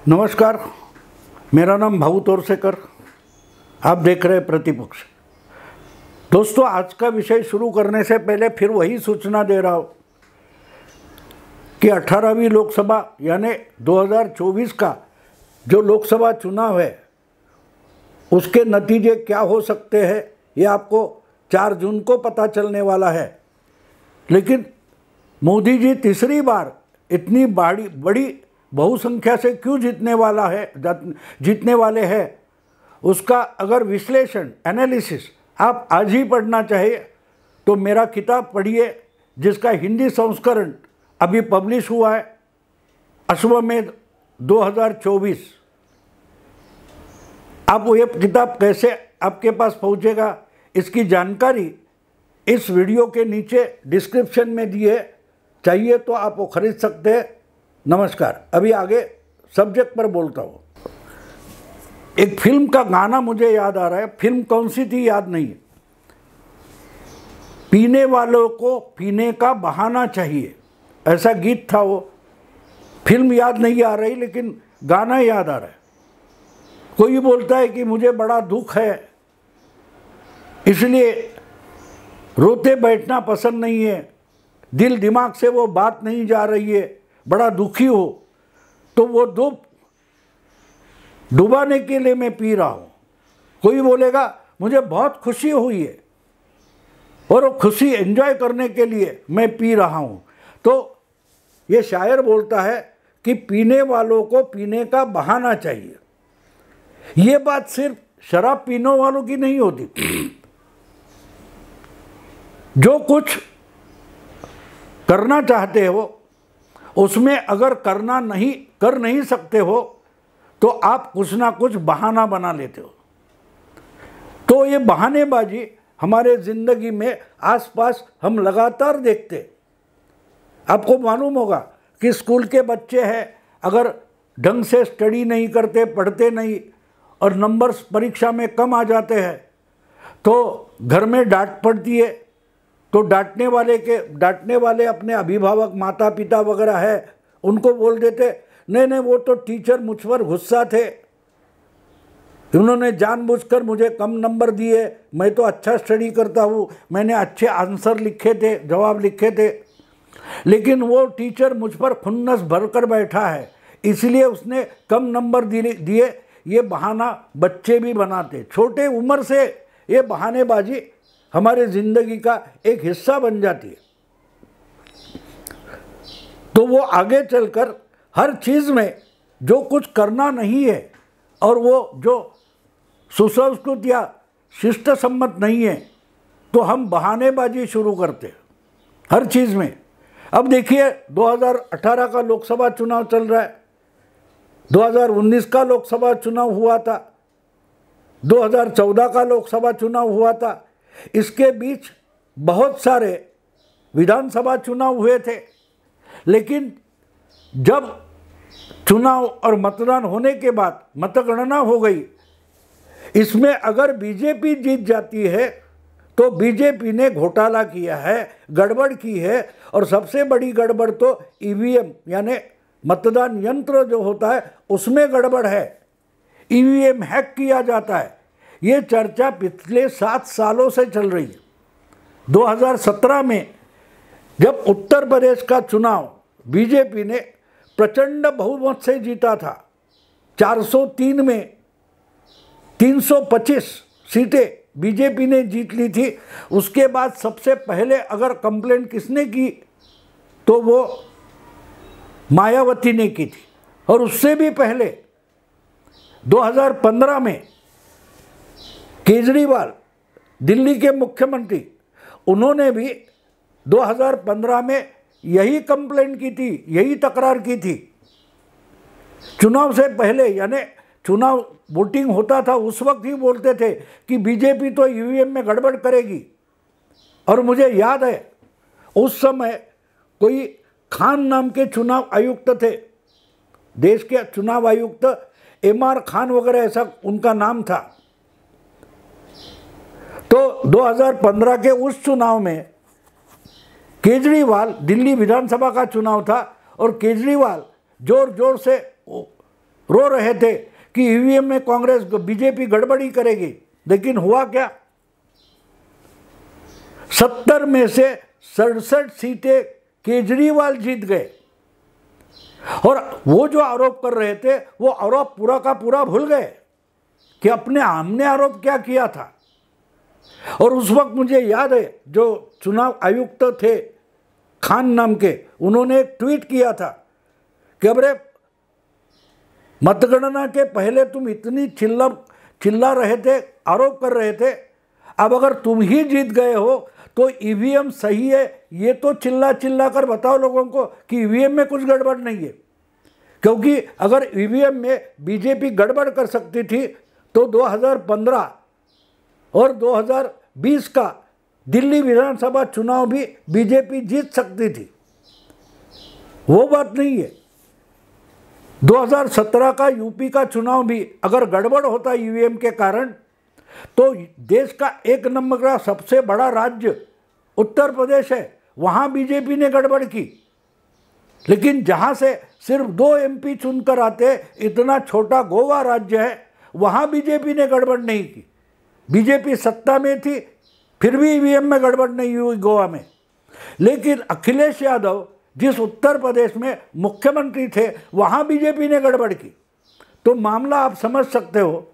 नमस्कार, मेरा नाम भाऊ तोरसेकर। आप देख रहे हैं प्रतिपक्ष। दोस्तों, आज का विषय शुरू करने से पहले फिर वही सूचना दे रहा हूँ कि 18वीं लोकसभा यानी 2024 का जो लोकसभा चुनाव है उसके नतीजे क्या हो सकते हैं ये आपको 4 जून को पता चलने वाला है। लेकिन मोदी जी तीसरी बार इतनी बड़ी बहुसंख्या से क्यों जीतने वाले हैं, उसका अगर विश्लेषण एनालिसिस आप आज ही पढ़ना चाहिए तो मेरा किताब पढ़िए, जिसका हिंदी संस्करण अभी पब्लिश हुआ है, अश्वमेध 2024। आप ये किताब कैसे आपके पास पहुंचेगा, इसकी जानकारी इस वीडियो के नीचे डिस्क्रिप्शन में दी है, चाहिए तो आप वो खरीद सकते हैं। नमस्कार, अभी आगे सब्जेक्ट पर बोलता हूँ। एक फिल्म का गाना मुझे याद आ रहा है, फिल्म कौन सी थी याद नहीं है। पीने वालों को पीने का बहाना चाहिए, ऐसा गीत था। वो फिल्म याद नहीं आ रही लेकिन गाना याद आ रहा है। कोई बोलता है कि मुझे बड़ा दुख है, इसलिए रोते बैठना पसंद नहीं है, दिल दिमाग से वो बात नहीं जा रही है, बड़ा दुखी हो तो वो डुबाने के लिए मैं पी रहा हूँ। कोई बोलेगा मुझे बहुत खुशी हुई है और वो खुशी एंजॉय करने के लिए मैं पी रहा हूँ। तो ये शायर बोलता है कि पीने वालों को पीने का बहाना चाहिए। ये बात सिर्फ शराब पीने वालों की नहीं होती। जो कुछ करना चाहते हो उसमें अगर कर नहीं सकते हो तो आप कुछ ना कुछ बहाना बना लेते हो। तो ये बहानेबाजी हमारे ज़िंदगी में आसपास हम लगातार देखते। आपको मालूम होगा कि स्कूल के बच्चे हैं, अगर ढंग से स्टडी नहीं करते, पढ़ते नहीं और नंबर्स परीक्षा में कम आ जाते हैं तो घर में डांट पड़ती है। तो डांटने वाले अपने अभिभावक, माता पिता वगैरह है, उनको बोल देते नहीं वो तो टीचर मुझ पर गुस्सा थे, उन्होंने जानबूझकर मुझे कम नंबर दिए, मैं तो अच्छा स्टडी करता हूँ, मैंने अच्छे आंसर लिखे थे, जवाब लिखे थे, लेकिन वो टीचर मुझ पर खुन्नस भरकर बैठा है इसलिए उसने कम नंबर दिए। ये बहाना बच्चे भी बनाते। छोटे उम्र से ये बहानेबाजी हमारे ज़िंदगी का एक हिस्सा बन जाती है। तो वो आगे चलकर हर चीज़ में जो कुछ करना नहीं है और वो जो सुसंस्कृत या शिष्ट सम्मत नहीं है तो हम बहानेबाजी शुरू करते हैं हर चीज़ में। अब देखिए, 2018 का लोकसभा चुनाव चल रहा है, 2019 का लोकसभा चुनाव हुआ था, 2014 का लोकसभा चुनाव हुआ था, इसके बीच बहुत सारे विधानसभा चुनाव हुए थे। लेकिन जब चुनाव और मतदान होने के बाद मतगणना हो गई, इसमें अगर बीजेपी जीत जाती है तो बीजेपी ने घोटाला किया है, गड़बड़ की है। और सबसे बड़ी गड़बड़ तो ईवीएम यानी मतदान यंत्र जो होता है उसमें गड़बड़ है, ईवीएम हैक किया जाता है। ये चर्चा पिछले 7 सालों से चल रही है। 2017 में जब उत्तर प्रदेश का चुनाव बीजेपी ने प्रचंड बहुमत से जीता था, 403 में 325 सीटें बीजेपी ने जीत ली थी। उसके बाद सबसे पहले अगर कंप्लेंट किसने की तो वो मायावती ने की थी। और उससे भी पहले 2015 में केजरीवाल, दिल्ली के मुख्यमंत्री, उन्होंने भी 2015 में यही कंप्लेंट की थी, यही तकरार की थी। चुनाव से पहले यानी चुनाव वोटिंग होता था उस वक्त ही बोलते थे कि बीजेपी तो ईवीएम में गड़बड़ करेगी। और मुझे याद है उस समय कोई खान नाम के चुनाव आयुक्त थे, देश के चुनाव आयुक्त MR खान वगैरह ऐसा उनका नाम था। तो 2015 के उस चुनाव में केजरीवाल, दिल्ली विधानसभा का चुनाव था और केजरीवाल जोर जोर से रो रहे थे कि ईवीएम में कांग्रेस बीजेपी गड़बड़ी करेगी, लेकिन हुआ क्या? 70 में से 67 सीटें केजरीवाल जीत गए। और वो जो आरोप कर रहे थे वो आरोप पूरा का पूरा भूल गए कि हमने आरोप क्या किया था। और उस वक्त मुझे याद है, जो चुनाव आयुक्त थे खान नाम के, उन्होंने एक ट्वीट किया था कि अरे मतगणना के पहले तुम इतनी चिल्ला रहे थे, आरोप कर रहे थे, अब अगर तुम ही जीत गए हो तो ईवीएम सही है, ये तो चिल्ला कर बताओ लोगों को कि ईवीएम में कुछ गड़बड़ नहीं है। क्योंकि अगर ईवीएम में बीजेपी गड़बड़ कर सकती थी तो 2015 और 2020 का दिल्ली विधानसभा चुनाव भी बीजेपी जीत सकती थी। वो बात नहीं है। 2017 का यूपी का चुनाव भी अगर गड़बड़ होता ईवीएम के कारण तो देश का 1 नंबर का सबसे बड़ा राज्य उत्तर प्रदेश है, वहाँ बीजेपी ने गड़बड़ की। लेकिन जहाँ से सिर्फ 2 एमपी चुनकर आते, इतना छोटा गोवा राज्य है, वहाँ बीजेपी ने गड़बड़ नहीं की। बीजेपी सत्ता में थी, फिर भी ईवीएम में गड़बड़ नहीं हुई गोवा में। लेकिन अखिलेश यादव जिस उत्तर प्रदेश में मुख्यमंत्री थे, वहाँ बीजेपी ने गड़बड़ की। तो मामला आप समझ सकते हो,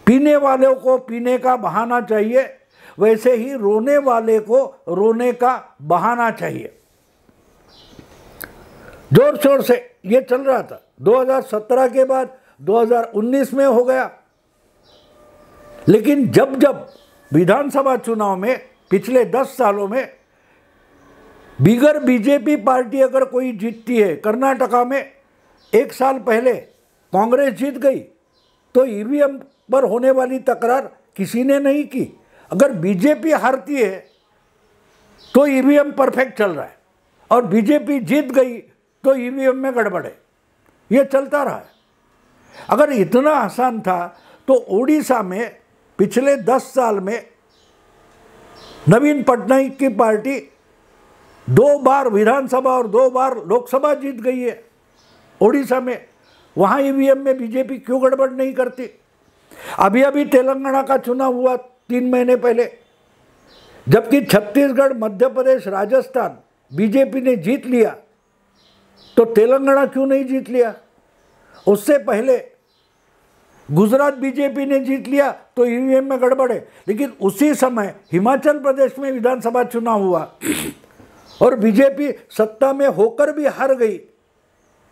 पीने वालों को पीने का बहाना चाहिए, वैसे ही रोने वाले को रोने का बहाना चाहिए। जोर शोर से ये चल रहा था। 2017 के बाद 2019 में हो गया। लेकिन जब विधानसभा चुनाव में पिछले 10 सालों में बिगर बीजेपी पार्टी अगर कोई जीतती है, कर्नाटका में 1 साल पहले कांग्रेस जीत गई, तो ईवीएम पर होने वाली तकरार किसी ने नहीं की। अगर बीजेपी हारती है तो ईवीएम परफेक्ट चल रहा है, और बीजेपी जीत गई तो ईवीएम में गड़बड़ है। ये चलता रहा है। अगर इतना आसान था तो उड़ीसा में पिछले 10 साल में नवीन पटनायक की पार्टी 2 बार विधानसभा और 2 बार लोकसभा जीत गई है उड़ीसा में। वहाँ ईवीएम में बीजेपी क्यों गड़बड़ नहीं करती? अभी तेलंगाना का चुनाव हुआ 3 महीने पहले, जबकि छत्तीसगढ़, मध्य प्रदेश, राजस्थान बीजेपी ने जीत लिया, तो तेलंगाना क्यों नहीं जीत लिया? उससे पहले गुजरात बीजेपी ने जीत लिया तो ईवीएम में गड़बड़ है। लेकिन उसी समय हिमाचल प्रदेश में विधानसभा चुनाव हुआ और बीजेपी सत्ता में होकर भी हार गई,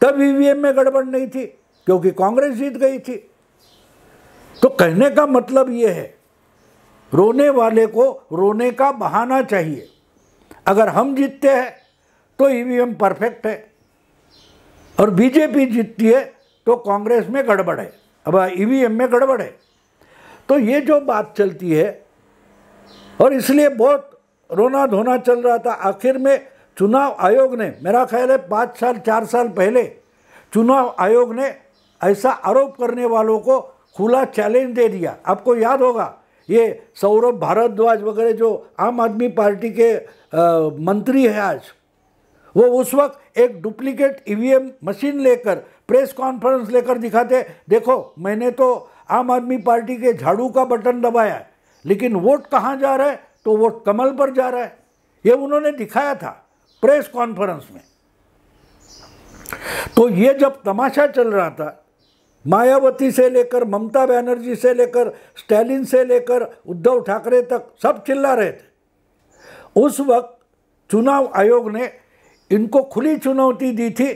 तब ईवीएम में गड़बड़ नहीं थी क्योंकि कांग्रेस जीत गई थी। तो कहने का मतलब ये है, रोने वाले को रोने का बहाना चाहिए। अगर हम जीतते हैं तो ईवीएम परफेक्ट है, और बीजेपी जीतती है तो कांग्रेस में गड़बड़ है, अब ईवीएम में गड़बड़ है। तो ये जो बात चलती है, और इसलिए बहुत रोना धोना चल रहा था। आखिर में चुनाव आयोग ने, मेरा ख्याल है 5 साल 4 साल पहले चुनाव आयोग ने ऐसा आरोप करने वालों को खुला चैलेंज दे दिया। आपको याद होगा, ये सौरभ भारद्वाज वगैरह जो आम आदमी पार्टी के मंत्री हैं आज, वो उस वक्त एक डुप्लीकेट ईवीएम मशीन लेकर प्रेस कॉन्फ्रेंस लेकर दिखाते, देखो मैंने तो आम आदमी पार्टी के झाड़ू का बटन दबाया है, लेकिन वोट कहाँ जा रहा है? तो वोट कमल पर जा रहा है। ये उन्होंने दिखाया था प्रेस कॉन्फ्रेंस में। तो ये जब तमाशा चल रहा था, मायावती से लेकर ममता बनर्जी से लेकर स्टालिन से लेकर उद्धव ठाकरे तक सब चिल्ला रहे थे। उस वक्त चुनाव आयोग ने इनको खुली चुनौती दी थी,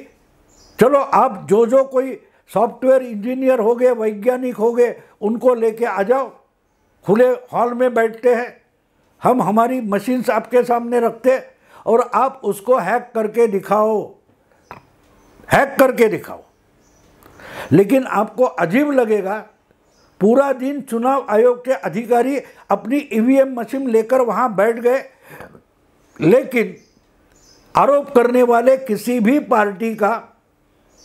चलो आप जो कोई सॉफ्टवेयर इंजीनियर हो गए, वैज्ञानिक हो गए, उनको लेके आ जाओ, खुले हॉल में बैठते हैं, हम हमारी मशीन्स आपके सामने रखते और आप उसको हैक करके दिखाओ। लेकिन आपको अजीब लगेगा, पूरा दिन चुनाव आयोग के अधिकारी अपनी ईवीएम मशीन लेकर वहाँ बैठ गए, लेकिन आरोप करने वाले किसी भी पार्टी का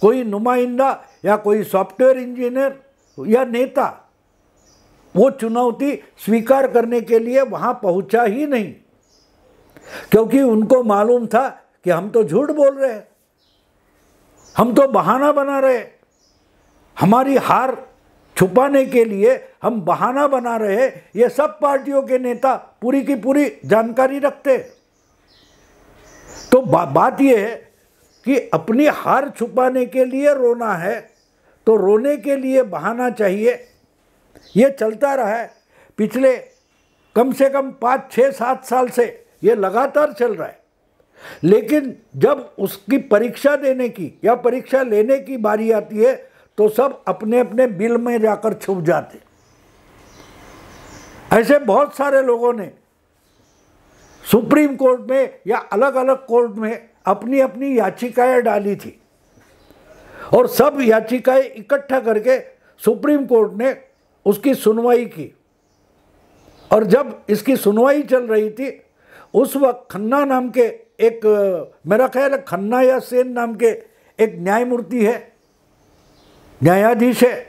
कोई नुमाइंदा या कोई सॉफ्टवेयर इंजीनियर या नेता वो चुनौती स्वीकार करने के लिए वहाँ पहुँचा ही नहीं, क्योंकि उनको मालूम था कि हम तो झूठ बोल रहे हैं, हम तो बहाना बना रहे हैं। हमारी हार छुपाने के लिए हम बहाना बना रहे हैं, ये सब पार्टियों के नेता पूरी की पूरी जानकारी रखते। तो बात ये है कि अपनी हार छुपाने के लिए रोना है तो रोने के लिए बहाना चाहिए। ये चलता रहा है पिछले कम से कम 5, 6, 7 साल से, ये लगातार चल रहा है। लेकिन जब उसकी परीक्षा देने की या परीक्षा लेने की बारी आती है तो सब अपने अपने बिल में जाकर छुप जाते। ऐसे बहुत सारे लोगों ने सुप्रीम कोर्ट में या अलग अलग कोर्ट में अपनी अपनी याचिकाएं डाली थी और सब याचिकाएं इकट्ठा करके सुप्रीम कोर्ट ने उसकी सुनवाई की। और जब इसकी सुनवाई चल रही थी उस वक्त खन्ना नाम के एक, मेरा ख्याल है खन्ना या सेन नाम के एक न्यायमूर्ति है, न्यायाधीश है,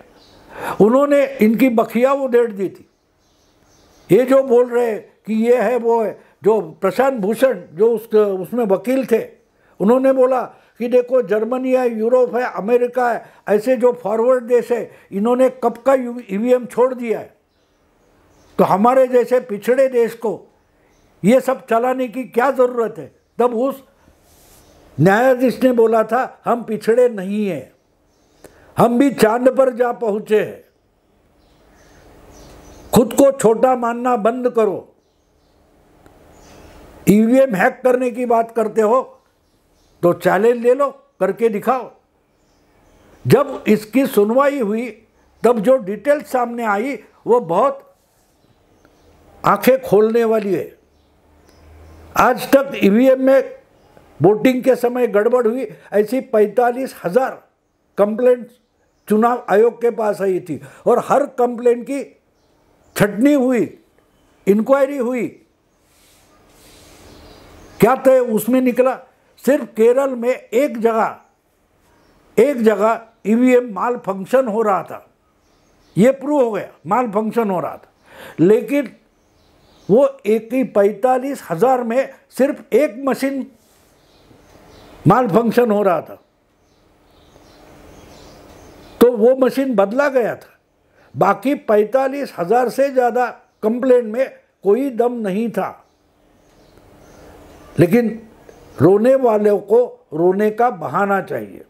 उन्होंने इनकी बखिया उधेड़ दी थी। ये जो बोल रहे कि ये है वो है, जो प्रशांत भूषण जो उसमें वकील थे, उन्होंने बोला कि देखो जर्मनी है, यूरोप है, अमेरिका है, ऐसे जो फॉरवर्ड देश है, इन्होंने कब का ईवीएम छोड़ दिया है, तो हमारे जैसे पिछड़े देश को ये सब चलाने की क्या ज़रूरत है। तब उस न्यायाधीश ने बोला था हम पिछड़े नहीं हैं, हम भी चांद पर जा पहुँचे हैं, खुद को छोटा मानना बंद करो। ईवीएम हैक करने की बात करते हो तो चैलेंज ले लो, करके दिखाओ। जब इसकी सुनवाई हुई तब जो डिटेल सामने आई वो बहुत आंखें खोलने वाली है। आज तक ईवीएम में वोटिंग के समय गड़बड़ हुई ऐसी 45,000 कंप्लेंट चुनाव आयोग के पास आई थी और हर कंप्लेंट की छटनी हुई, इंक्वायरी हुई। क्या तय उसमें निकला? सिर्फ केरल में एक जगह ईवीएम माल फंक्शन हो रहा था, ये प्रूव हो गया माल फंक्शन हो रहा था। लेकिन वो 45,000 में सिर्फ एक मशीन माल फंक्शन हो रहा था, तो वो मशीन बदला गया था। बाकी 45,000 से ज़्यादा कंप्लेंट में कोई दम नहीं था। लेकिन रोने वालों को रोने का बहाना चाहिए,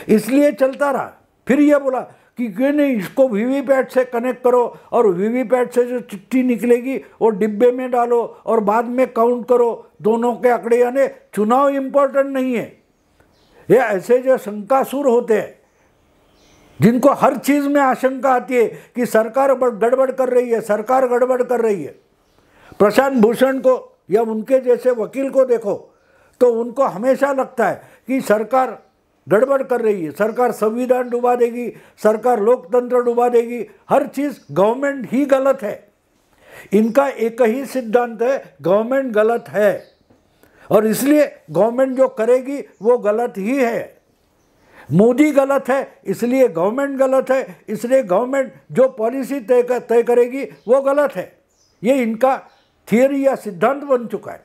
इसलिए चलता रहा। फिर ये बोला कि क्यों नहीं इसको वीवीपैट से कनेक्ट करो और वीवीपैट से जो चिट्ठी निकलेगी वो डिब्बे में डालो और बाद में काउंट करो दोनों के आंकड़े। यानी चुनाव इम्पोर्टेंट नहीं है। ये ऐसे जो शंकासुर होते हैं जिनको हर चीज़ में आशंका आती है कि सरकार गड़बड़ कर रही है, सरकार गड़बड़ कर रही है। प्रशांत भूषण को या उनके जैसे वकील को देखो तो उनको हमेशा लगता है कि सरकार गड़बड़ कर रही है, सरकार संविधान डुबा देगी, सरकार लोकतंत्र डुबा देगी, हर चीज़ गवर्नमेंट ही गलत है। इनका एक ही सिद्धांत है, गवर्नमेंट गलत है और इसलिए गवर्नमेंट जो करेगी वो गलत ही है। मोदी गलत है इसलिए गवर्नमेंट गलत है, इसलिए गवर्नमेंट जो पॉलिसी तय करेगी वो गलत है। ये इनका थियरी या सिद्धांत बन चुका है।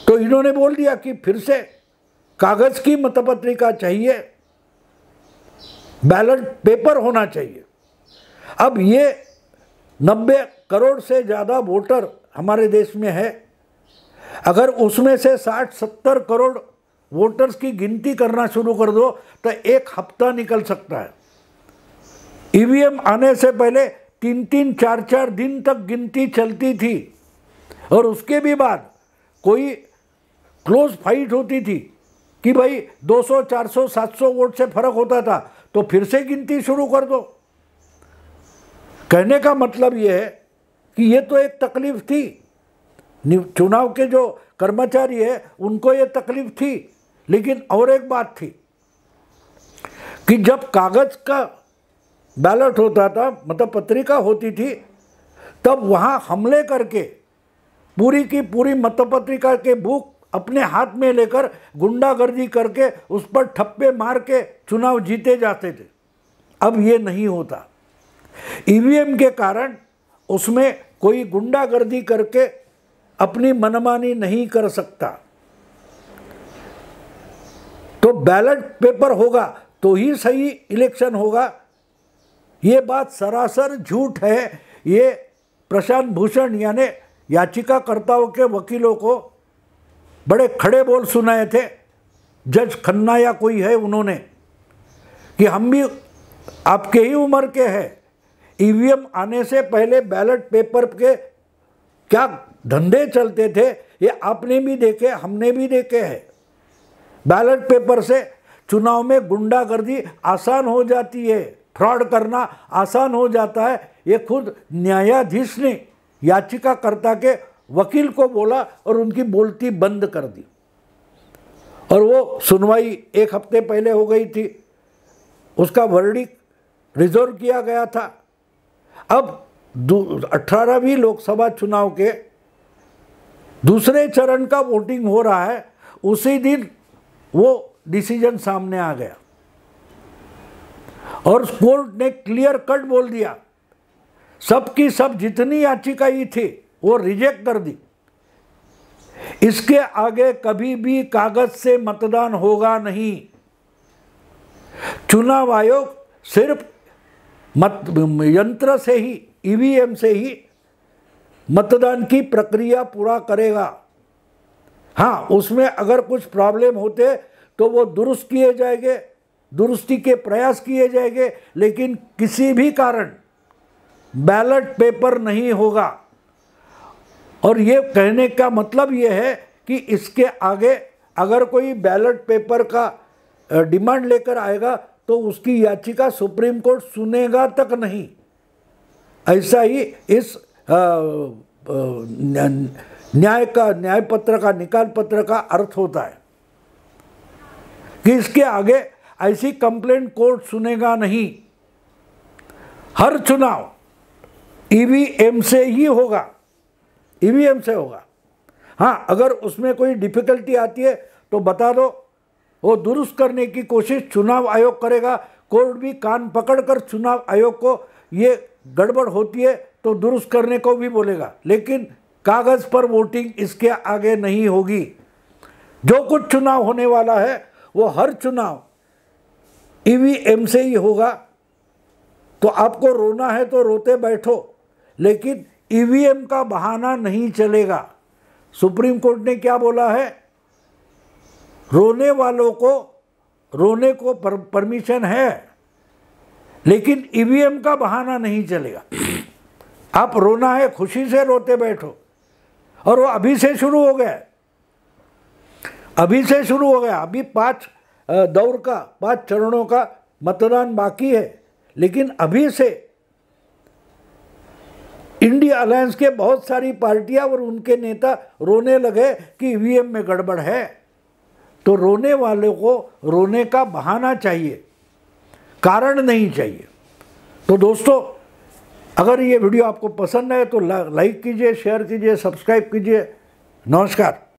तो इन्होंने बोल दिया कि फिर से कागज की मतपत्रिका चाहिए, बैलेट पेपर होना चाहिए। अब ये 90 करोड़ से ज़्यादा वोटर हमारे देश में है। अगर उसमें से 60-70 करोड़ वोटर्स की गिनती करना शुरू कर दो तो एक हफ्ता निकल सकता है। ईवीएम आने से पहले 3-3, 4-4 दिन तक गिनती चलती थी और उसके भी बाद कोई क्लोज फाइट होती थी कि भाई 200, 400, 700 वोट से फर्क होता था तो फिर से गिनती शुरू कर दो। कहने का मतलब ये है कि ये तो एक तकलीफ थी, चुनाव के जो कर्मचारी है उनको ये तकलीफ थी। लेकिन और एक बात थी कि जब कागज का बैलेट होता था, मतलब पत्रिका होती थी, तब वहाँ हमले करके पूरी की पूरी मतपत्रिका के बुक अपने हाथ में लेकर गुंडागर्दी करके उस पर ठप्पे मार के चुनाव जीते जाते थे। अब ये नहीं होता। ईवीएम के कारण उसमें कोई गुंडागर्दी करके अपनी मनमानी नहीं कर सकता। तो बैलेट पेपर होगा तो ही सही इलेक्शन होगा। ये बात सरासर झूठ है। ये प्रशांत भूषण यानी याचिकाकर्ताओं के वकीलों को बड़े खड़े बोल सुनाए थे, जज खन्ना या कोई है, उन्होंने, कि हम भी आपके ही उम्र के हैं, ईवीएम आने से पहले बैलेट पेपर के क्या धंधे चलते थे ये आपने भी देखे, हमने भी देखे हैं। बैलेट पेपर से चुनाव में गुंडागर्दी आसान हो जाती है, फ्रॉड करना आसान हो जाता है। ये खुद न्यायाधीश ने याचिकाकर्ता के वकील को बोला और उनकी बोलती बंद कर दी। और वो सुनवाई 1 हफ्ते पहले हो गई थी, उसका वर्डिक्ट रिजर्व किया गया था। अब 18वीं लोकसभा चुनाव के दूसरे चरण का वोटिंग हो रहा है, उसी दिन वो डिसीजन सामने आ गया और कोर्ट ने क्लियर कट बोल दिया, सबकी सब जितनी याचिकाएं थी वो रिजेक्ट कर दी। इसके आगे कभी भी कागज से मतदान होगा नहीं। चुनाव आयोग सिर्फ यंत्र से ही, ईवीएम से ही मतदान की प्रक्रिया पूरा करेगा। हाँ, उसमें अगर कुछ प्रॉब्लम होते तो वो दुरुस्त किए जाएंगे, दुरुस्ती के प्रयास किए जाएंगे, लेकिन किसी भी कारण बैलेट पेपर नहीं होगा। और ये कहने का मतलब ये है कि इसके आगे अगर कोई बैलेट पेपर का डिमांड लेकर आएगा तो उसकी याचिका सुप्रीम कोर्ट सुनेगा तक नहीं। ऐसा ही इस न्याय पत्र का, निकाल पत्र का अर्थ होता है कि इसके आगे ऐसी कंप्लेंट कोर्ट सुनेगा नहीं। हर चुनाव ईवीएम से ही होगा, ईवीएम से होगा। हाँ, अगर उसमें कोई डिफिकल्टी आती है तो बता दो, वो दुरुस्त करने की कोशिश चुनाव आयोग करेगा। कोर्ट भी कान पकड़कर चुनाव आयोग को ये गड़बड़ होती है तो दुरुस्त करने को भी बोलेगा, लेकिन कागज पर वोटिंग इसके आगे नहीं होगी। जो कुछ चुनाव होने वाला है वो हर चुनाव ईवीएम से ही होगा। तो आपको रोना है तो रोते बैठो, लेकिन ईवीएम का बहाना नहीं चलेगा। सुप्रीम कोर्ट ने क्या बोला है, रोने वालों को रोने को परमिशन है, लेकिन ईवीएम का बहाना नहीं चलेगा। आप रोना है, खुशी से रोते बैठो। और वो अभी से शुरू हो गया, अभी से शुरू हो गया। अभी 5 दौर का, 5 चरणों का मतदान बाकी है, लेकिन अभी से इंडिया अलायंस के बहुत सारी पार्टियां और उनके नेता रोने लगे कि ईवीएम में गड़बड़ है। तो रोने वालों को रोने का बहाना चाहिए, कारण नहीं चाहिए। तो दोस्तों, अगर ये वीडियो आपको पसंद आए तो लाइक कीजिए, शेयर कीजिए, सब्सक्राइब कीजिए। नमस्कार।